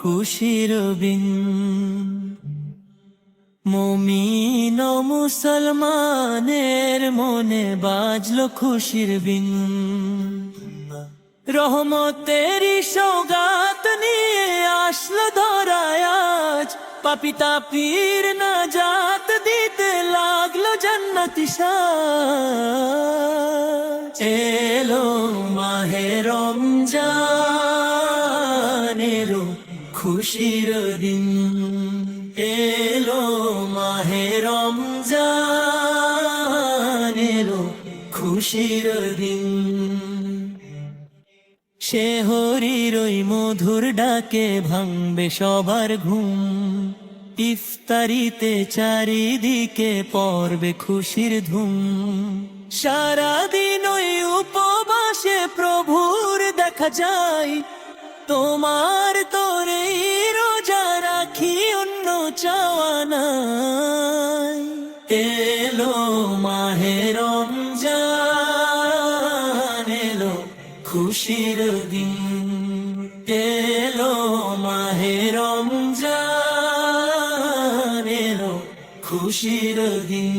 খুশির বিন। মুমিন ও মুসলমানের মনে বাজলো খুশির বিন। রহমতেরই সওগাত নিয়ে আসলো ধরায় আজ, পাপী তাপির নাজাত দিতে লাগলো জান্নাতি সাজ। এলো মাহে রমজান, এলো খুশির দিন। এলো মাহে রমজান, এলো খুশির দিন। সে হরির ওই মধুর ডাকে ভাঙবে সবার ঘুম। ইফতারিতে চারিদিকে পড়বে খুশির ধুম। সারাদিন ওই উপবাসে প্রভুর দেখা যায়, তোমার তোরে রোজা রাখি অন্য চাওয়া নাই। এলো মাহে রমজান, এলো খুশির দিন। এলো মাহে রমজান, এলো খুশির দিন।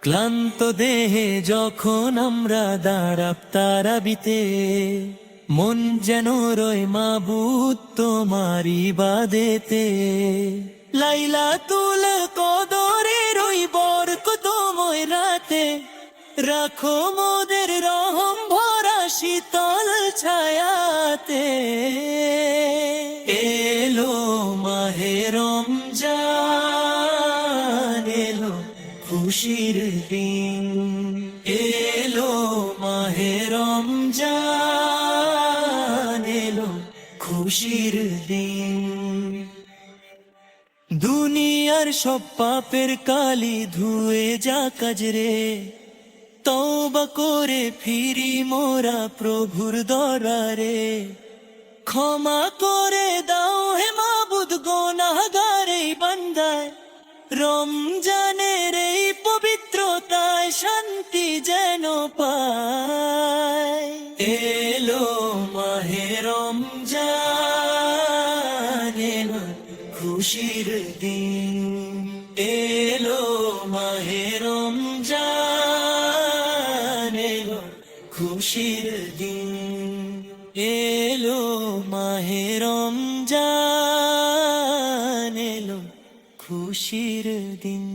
ক্লান্ত দেহে যখন আমরা দাঁড়াব তারাবিতে, মন যেন রয় মাবুদ তোমার ইবাদতে। লাইলাতুল কদরের ওই বরকতময় রাতে, রাখো মোদের রহম ভরা শীতল ছায়াতে। এলো মাহে রমজান, এলো খুশির দিন। এলো মাহে রমজান, এলো খুশির দিন। দুনিয়ার সব পাপের কালি ধুয়ে যা কাজরে, তওবা করে ফিরি মোরা প্রভুর দরবারে। ক্ষমা করে দাও হে মাবুদ গুনাহগার এই বান্দায়, রমজানের এই পবিত্রতায় শান্তি যেন পায়। এলো মাহে রমজান, এলো খুশির দিন। এলো মাহে রমজান, এলো খুশির দিন। এলো মাহে রমজান, এলো খুশির দিন।